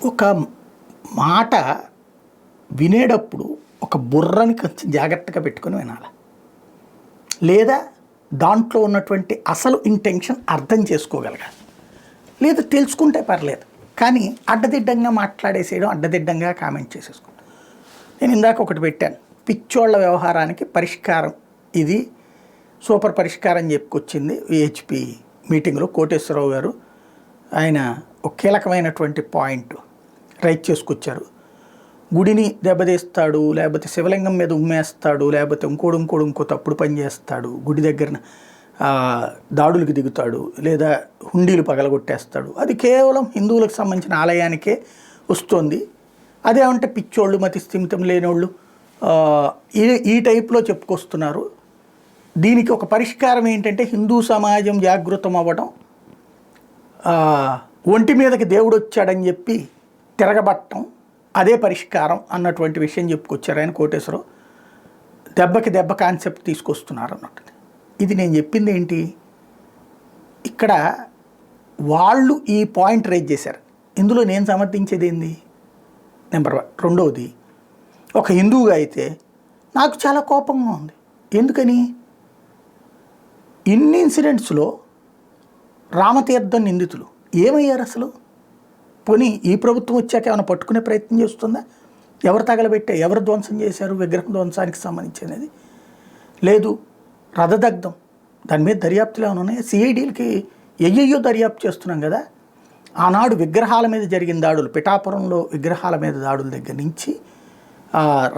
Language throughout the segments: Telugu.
ఒక మాట వినేటప్పుడు ఒక బుర్రని కొంచెం జాగ్రత్తగా పెట్టుకొని వినాలి, లేదా దాంట్లో ఉన్నటువంటి అసలు ఇంటెన్షన్ అర్థం చేసుకోగలగాలి. లేదా తెలుసుకుంటే పర్లేదు, కానీ అడ్డదిడ్డంగా మాట్లాడేసేయడం, అడ్డదిడ్డంగా కామెంట్ చేసేసుకోండి. నేను ఇందాక ఒకటి పెట్టాను, పిచ్చోళ్ల వ్యవహారానికి పరిష్కారం ఇది సూపర్ పరిష్కారం చెప్పుకొచ్చింది విహెచ్పి మీటింగ్లో కోటేశ్వరరావు గారు. ఆయన ఒక కీలకమైనటువంటి పాయింట్ రైట్ చేసుకొచ్చారు. గుడిని దెబ్బతీస్తాడు, లేకపోతే శివలింగం మీద ఉమ్మేస్తాడు, లేకపోతే ఇంకో తప్పుడు పని చేస్తాడు, గుడి దగ్గర దాడులకు దిగుతాడు, లేదా హుండీలు పగలగొట్టేస్తాడు, అది కేవలం హిందువులకు సంబంధించిన ఆలయానికే వస్తుంది. అదేమంటే పిచ్చోళ్ళు, మతి స్థిమితం లేనోళ్ళు ఈ టైప్లో చెప్పుకొస్తున్నారు. దీనికి ఒక పరిష్కారం ఏంటంటే హిందూ సమాజం జాగృతం అవ్వడం, ఒంటి మీదకి దేవుడు వచ్చాడని చెప్పి తిరగబట్టడం, అదే పరిష్కారం అన్నటువంటి విషయం చెప్పుకొచ్చారు ఆయన కోటేశ్వరరావు. దెబ్బకి దెబ్బ కాన్సెప్ట్ తీసుకొస్తున్నారు అన్నట్టు. ఇది నేను చెప్పింది ఏంటి, ఇక్కడ వాళ్ళు ఈ పాయింట్ రైజ్ చేశారు, ఇందులో నేను సమర్థించేది ఏంది నెంబర్ 1. రెండవది, ఒక హిందువుగా అయితే నాకు చాలా కోపంగా ఉంది. ఎందుకని, ఇన్ని ఇన్సిడెంట్స్లో రామతీర్థం నిందితులు ఏమయ్యారు అసలు? పోనీ ఈ ప్రభుత్వం వచ్చాక ఏమైనా పట్టుకునే ప్రయత్నం చేస్తుందా? ఎవరు తగలబెట్టే, ఎవరు ధ్వంసం చేశారు విగ్రహం ధ్వంసానికి సంబంధించినది? లేదు. రథదగ్ధం, దాని మీద దర్యాప్తులు ఏమైనా ఉన్నాయా? సిఐడీలకి ఎయ్యో దర్యాప్తు చేస్తున్నాం కదా. ఆనాడు విగ్రహాల మీద జరిగిన దాడులు, పిఠాపురంలో విగ్రహాల మీద దాడుల దగ్గర నుంచి,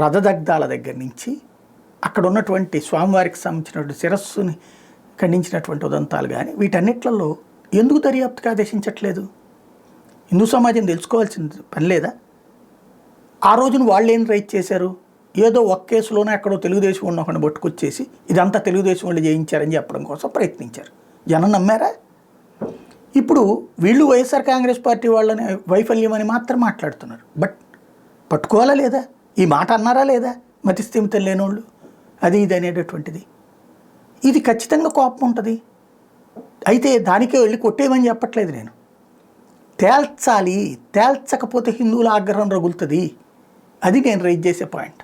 రథదగ్ధాల దగ్గర నుంచి, అక్కడ ఉన్నటువంటి స్వామివారికి సంబంధించినటువంటి శిరస్సుని ఖండించినటువంటి ఉదంతాలు కానీ, వీటన్నిట్లలో ఎందుకు దర్యాప్తుకి ఆదేశించట్లేదు? హిందూ సమాజం తెలుసుకోవాల్సిన పని లేదా? ఆ రోజున వాళ్ళు ఏం రైట్ చేశారు? ఏదో ఒక్క కేసులోనే అక్కడో తెలుగుదేశం ఉన్న ఒకరిని పట్టుకొచ్చేసి ఇదంతా తెలుగుదేశం వాళ్ళు చేయించారని చెప్పడం కోసం ప్రయత్నించారు. జనం నమ్మారా? ఇప్పుడు వీళ్ళు వైఎస్ఆర్ కాంగ్రెస్ పార్టీ వాళ్ళని వైఫల్యం అని మాత్రం మాట్లాడుతున్నారు. బట్ పట్టుకోవాలా లేదా? ఈ మాట అన్నారా లేదా? మతి స్థిమితం లేనోళ్ళు అది ఇది అనేటటువంటిది. ఇది ఖచ్చితంగా కోపం ఉంటుంది. అయితే దానికే వెళ్ళి కొట్టేయమని చెప్పట్లేదు నేను. తేల్చాలి, తేల్చకపోతే హిందువుల ఆగ్రహం రగులుతుంది. అది నేను రైజ్ చేసే పాయింట్.